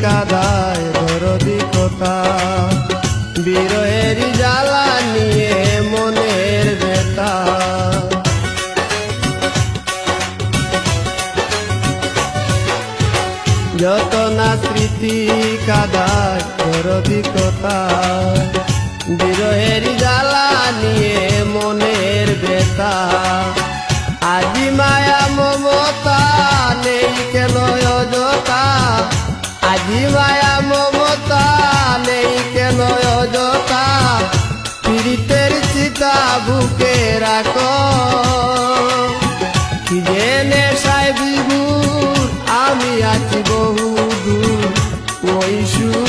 কাদায় দরদি কথা বিরহের জ্বালা নিয়ে মনের ব্যথা যত না স্মৃতি কাদায় দরদি কথা বিরহের জ্বালা নিয়ে মনের ব্যথা আজি মায়া মমতা নেই কেন অযথা আজি মায়া মমতা নেই কেন অযথা পীড়িতের চিতা বুকে রাখো কি জেনে সাই বিভুর আমি আছি বহু দূর ওই সুর